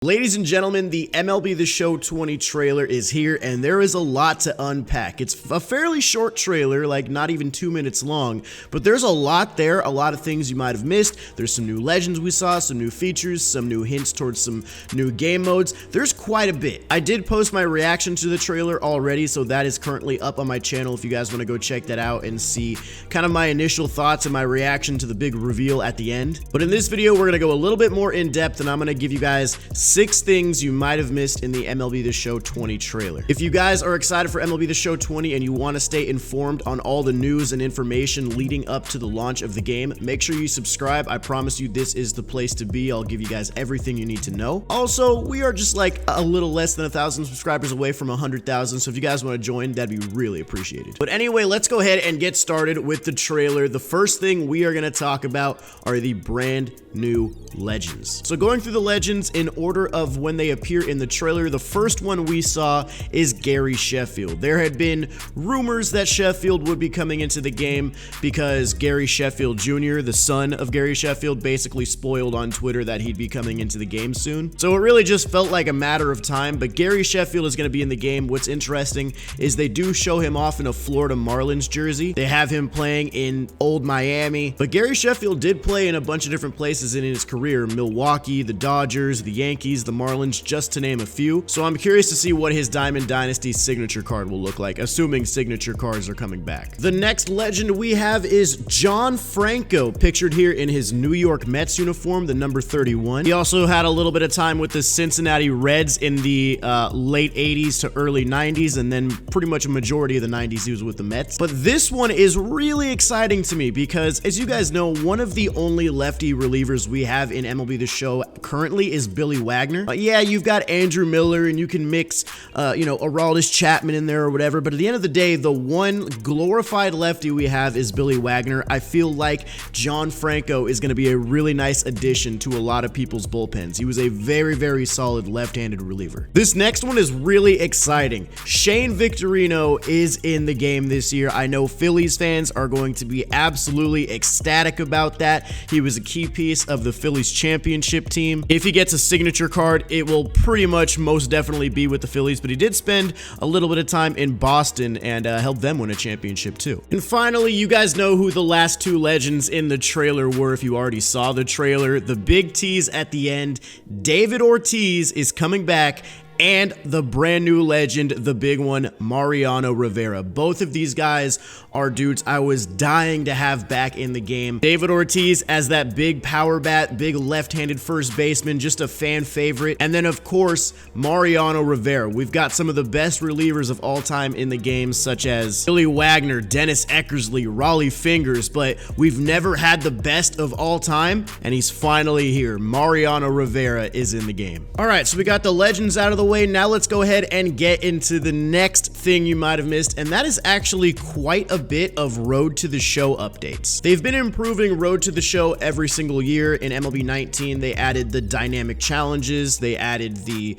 Ladies and gentlemen, the MLB The Show 20 trailer is here, and there is a lot to unpack. It's a fairly short trailer, like not even 2 minutes long, but there's a lot there, a lot of things you might have missed. There's some new legends we saw, some new features, some new hints towards some new game modes. There's quite a bit. I did post my reaction to the trailer already, so that is currently up on my channel if you guys want to go check that out and see kind of my initial thoughts and my reaction to the big reveal at the end. But in this video, we're going to go a little bit more in depth, and I'm going to give you guys 6 things you might have missed in the MLB The Show 20 trailer. If you guys are excited for MLB The Show 20 and you want to stay informed on all the news and information leading up to the launch of the game, make sure you subscribe. I promise you this is the place to be. I'll give you guys everything you need to know. Also, we are just like a little less than 1,000 subscribers away from 100,000, so if you guys want to join, that'd be really appreciated. But anyway, let's go ahead and get started with the trailer. The first thing we are going to talk about are the brand new legends. So going through the legends in order of when they appear in the trailer, the first one we saw is Gary Sheffield. There had been rumors that Sheffield would be coming into the game because Gary Sheffield Jr., the son of Gary Sheffield, basically spoiled on Twitter that he'd be coming into the game soon. So it really just felt like a matter of time, but Gary Sheffield is going to be in the game. What's interesting is they do show him off in a Florida Marlins jersey. They have him playing in old Miami, but Gary Sheffield did play in a bunch of different places in his career: Milwaukee, the Dodgers, the Yankees, the Marlins, just to name a few. So I'm curious to see what his Diamond Dynasty signature card will look like, assuming signature cards are coming back. The next legend we have is John Franco, pictured here in his New York Mets uniform, the number 31. He also had a little bit of time with the Cincinnati Reds in the late 80s to early 90s, and then pretty much a majority of the 90s he was with the Mets. But this one is really exciting to me because, as you guys know, one of the only lefty relievers we have in MLB The Show currently is Billy Wagner. Yeah, you've got Andrew Miller, and you can mix, Aroldis Chapman in there or whatever, but at the end of the day, the one glorified lefty we have is Billy Wagner. I feel like John Franco is going to be a really nice addition to a lot of people's bullpens. He was a very, very solid left-handed reliever. This next one is really exciting. Shane Victorino is in the game this year. I know Phillies fans are going to be absolutely ecstatic about that. He was a key piece of the Phillies championship team. If he gets a signature card, it will pretty much most definitely be with the Phillies, but he did spend a little bit of time in Boston and helped them win a championship too. And finally, you guys know who the last 2 legends in the trailer were if you already saw the trailer. The big tease at the end: David Ortiz is coming back, and the brand new legend, the big one, Mariano Rivera. Both of these guys are dudes I was dying to have back in the game. David Ortiz as that big power bat, big left-handed first baseman, just a fan favorite. And then, of course, Mariano Rivera. We've got some of the best relievers of all time in the game, such as Billy Wagner, Dennis Eckersley, Raleigh Fingers, but we've never had the best of all time, and he's finally here. Mariano Rivera is in the game. All right, so we got the legends out of the way. Now let's go ahead and get into the next thing you might have missed, and that is actually quite a bit of Road to the Show updates. They've been improving Road to the Show every single year. In MLB 19, they added the dynamic challenges, they added the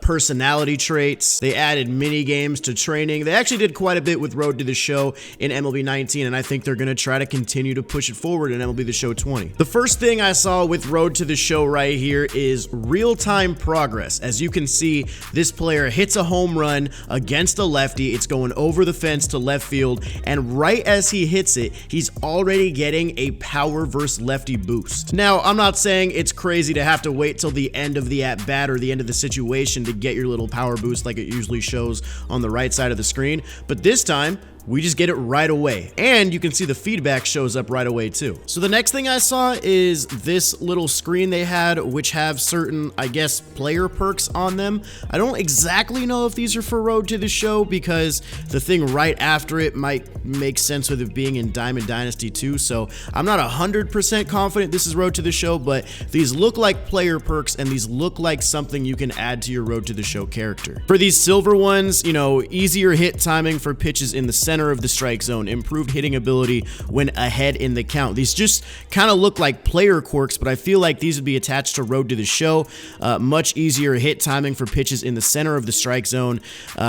personality traits, they added mini games to training. They actually did quite a bit with Road to the Show in MLB 19, and I think they're going to try to continue to push it forward in MLB The Show 20. The first thing I saw with Road to the Show right here is real-time progress. As you can see, this player hits a home run against a lefty. It's going over the fence to left field, and right as he hits it, he's already getting a power versus lefty boost. Now, I'm not saying it's crazy to have to wait till the end of the at-bat or the end of the situation to get your little power boost like it usually shows on the right side of the screen, but this time, we just get it right away, and you can see the feedback shows up right away too. So the next thing I saw is this little screen they had, which have certain, I guess, player perks on them. I don't exactly know if these are for Road to the Show because the thing right after it might make sense with it being in Diamond Dynasty 2, so I'm not 100% confident this is Road to the Show, but these look like player perks, and these look like something you can add to your Road to the Show character. For these silver ones, you know, easier hit timing for pitches in the center, center of the strike zone, improved hitting ability when ahead in the count. These just kind of look like player quirks, but I feel like these would be attached to Road to the Show. Much easier hit timing for pitches in the center of the strike zone,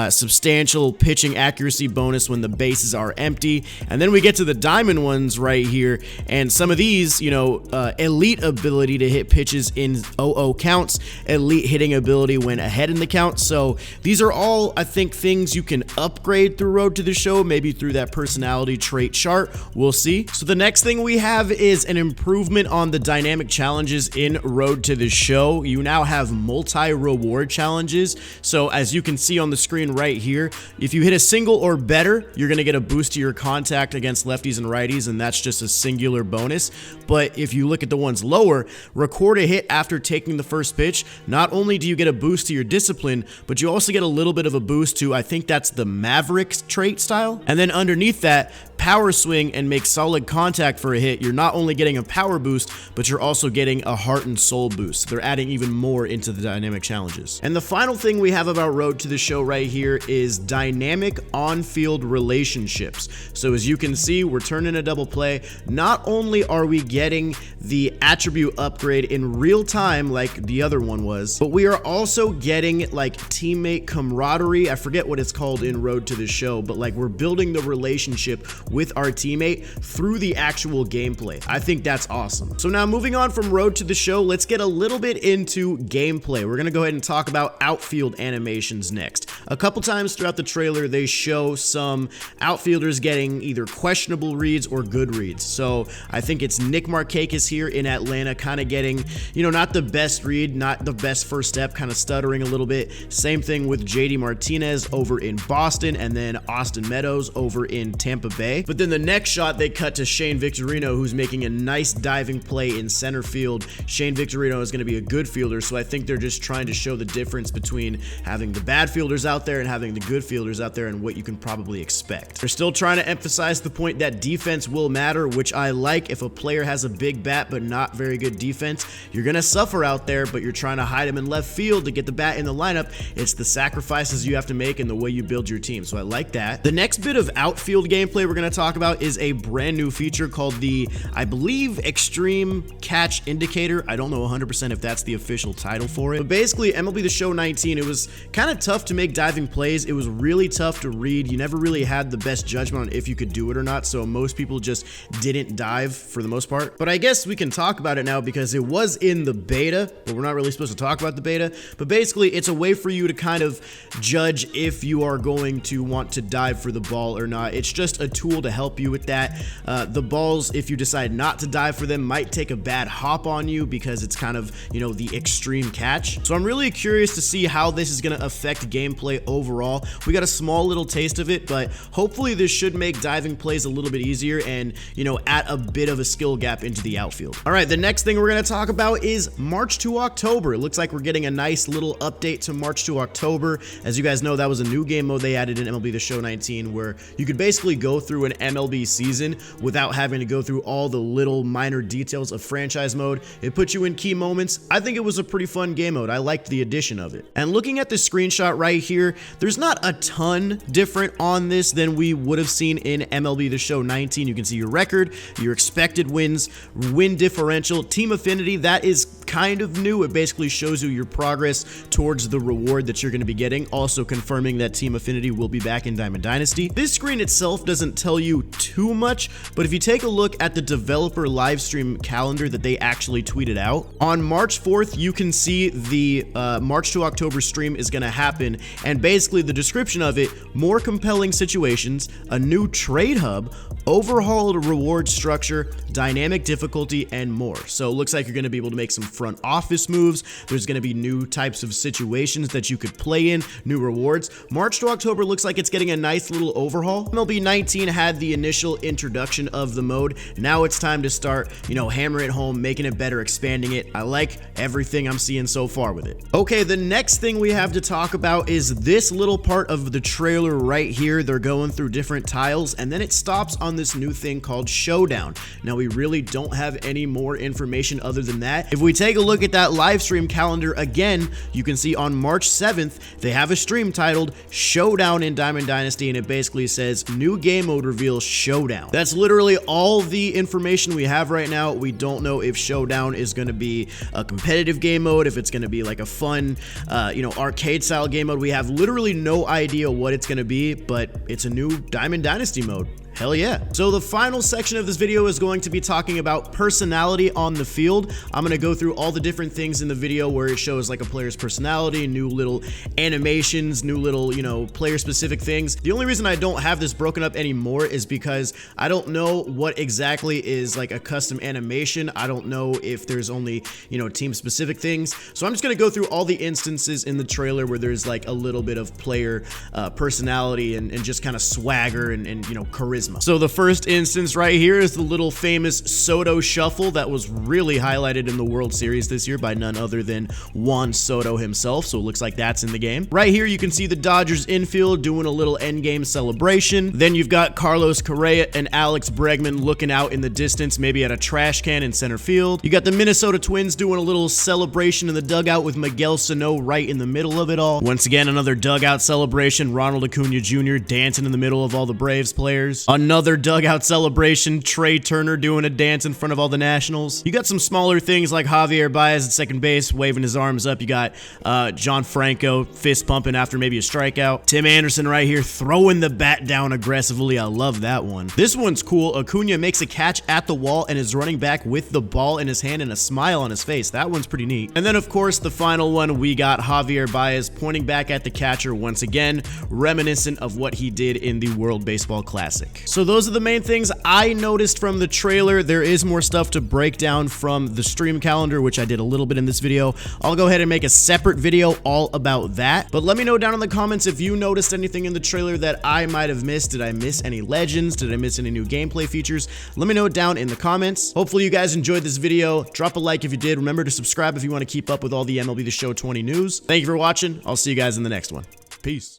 substantial pitching accuracy bonus when the bases are empty, and then we get to the diamond ones right here, and some of these, you know, elite ability to hit pitches in 0-0 counts, elite hitting ability when ahead in the count. So these are all, I think, things you can upgrade through Road to the Show, maybe through that personality trait chart. We'll see. So the next thing we have is an improvement on the dynamic challenges in Road to the Show. You now have multi-reward challenges. So as you can see on the screen right here, if you hit a single or better, you're going to get a boost to your contact against lefties and righties, and that's just a singular bonus. But if you look at the ones lower, record a hit after taking the first pitch, not only do you get a boost to your discipline, but you also get a little bit of a boost to, I think that's the Mavericks trait style. And then underneath that, power swing and make solid contact for a hit. You're not only getting a power boost, but you're also getting a heart and soul boost. They're adding even more into the dynamic challenges. And the final thing we have about Road to the Show right here is dynamic on-field relationships. So as you can see, we're turning a double play. Not only are we getting the attribute upgrade in real time like the other one was, but we are also getting like teammate camaraderie. I forget what it's called in Road to the Show, but like we're building the relationship with our teammate through the actual gameplay. I think that's awesome. So now moving on from Road to the Show, let's get a little bit into gameplay. We're gonna go ahead and talk about outfield animations next. A couple times throughout the trailer, they show some outfielders getting either questionable reads or good reads. So I think it's Nick Markakis here in Atlanta kind of getting, you know, not the best read, not the best first step, kind of stuttering a little bit. Same thing with JD Martinez over in Boston, and then Austin Meadows over in Tampa Bay. But then the next shot, they cut to Shane Victorino, who's making a nice diving play in center field. Shane Victorino is going to be a good fielder, so I think they're just trying to show the difference between having the bad fielders out there and having the good fielders out there and what you can probably expect. They're still trying to emphasize the point that defense will matter, which I like. If a player has a big bat but not very good defense, you're going to suffer out there, but you're trying to hide him in left field to get the bat in the lineup. It's the sacrifices you have to make and the way you build your team, so I like that. The next bit of outfield gameplay we're going to talk about is a brand new feature called the, I believe, Extreme Catch Indicator. I don't know 100% if that's the official title for it, but basically MLB The Show 19, it was kind of tough to make diving plays. It was really tough to read. You never really had the best judgment on if you could do it or not, so most people just didn't dive for the most part. But I guess we can talk about it now because it was in the beta, but we're not really supposed to talk about the beta. But basically, it's a way for you to kind of judge if you are going to want to dive for the ball or not. It's just a tool to help you with that. The balls, if you decide not to dive for them, might take a bad hop on you because it's kind of, you know, the extreme catch. So I'm really curious to see how this is going to affect gameplay overall. We got a small little taste of it, but hopefully this should make diving plays a little bit easier and, you know, add a bit of a skill gap into the outfield. All right, the next thing we're going to talk about is March to October. It looks like we're getting a nice little update to March to October. As you guys know, that was a new game mode they added in MLB The Show 19 where you could basically go through an MLB season without having to go through all the little minor details of franchise mode. It puts you in key moments. I think it was a pretty fun game mode. I liked the addition of it. And looking at the screenshot right here, there's not a ton different on this than we would have seen in MLB The Show 19. You can see your record, your expected wins, win differential, team affinity. That is kind of new. It basically shows you your progress towards the reward that you're going to be getting, also confirming that team affinity will be back in Diamond Dynasty. This screen itself doesn't tell you too much, but if you take a look at the developer live stream calendar that they actually tweeted out, on March 4th, you can see the March to October stream is going to happen, and basically the description of it, more compelling situations, a new trade hub, overhauled reward structure, dynamic difficulty, and more. So it looks like you're going to be able to make some front office moves. There's going to be new types of situations that you could play in, new rewards. March to October looks like it's getting a nice little overhaul. MLB 19 had the initial introduction of the mode. Now it's time to start, you know, hammering it home, making it better, expanding it. I like everything I'm seeing so far with it. Okay, the next thing we have to talk about is this little part of the trailer right here. They're going through different tiles, and then it stops on this new thing called Showdown. Now, we really don't have any more information other than that. If we take take a look at that live stream calendar again, you can see on March 7th, they have a stream titled Showdown in Diamond Dynasty, and it basically says new game mode reveal Showdown. That's literally all the information we have right now. We don't know if Showdown is going to be a competitive game mode, if it's going to be like a fun, arcade style game mode. We have literally no idea what it's going to be, but it's a new Diamond Dynasty mode. Hell yeah. So the final section of this video is going to be talking about personality on the field. I'm going to go through all the different things in the video where it shows like a player's personality, new little animations, new little, player specific things. The only reason I don't have this broken up anymore is because I don't know what exactly is like a custom animation. I don't know if there's only, team specific things. So I'm just going to go through all the instances in the trailer where there's like a little bit of player personality and just kind of swagger and charisma. So the first instance right here is the little famous Soto shuffle that was really highlighted in the World Series this year by none other than Juan Soto himself. So it looks like that's in the game. Right here you can see the Dodgers infield doing a little endgame celebration. Then you've got Carlos Correa and Alex Bregman looking out in the distance, maybe at a trash can in center field. You got the Minnesota Twins doing a little celebration in the dugout with Miguel Sano right in the middle of it all. Once again, another dugout celebration, Ronald Acuna Jr. dancing in the middle of all the Braves players. Another dugout celebration, Trey Turner doing a dance in front of all the Nationals. You got some smaller things like Javier Baez at second base waving his arms up. You got John Franco fist pumping after maybe a strikeout. Tim Anderson right here throwing the bat down aggressively. I love that one. This one's cool. Acuna makes a catch at the wall and is running back with the ball in his hand and a smile on his face. That one's pretty neat. And then of course the final one, we got Javier Baez pointing back at the catcher once again, reminiscent of what he did in the World Baseball Classic. So those are the main things I noticed from the trailer. There is more stuff to break down from the stream calendar, which I did a little bit in this video. I'll go ahead and make a separate video all about that. But let me know down in the comments if you noticed anything in the trailer that I might have missed. Did I miss any legends? Did I miss any new gameplay features? Let me know down in the comments. Hopefully you guys enjoyed this video. Drop a like if you did. Remember to subscribe if you want to keep up with all the MLB The Show 20 news. Thank you for watching. I'll see you guys in the next one. Peace.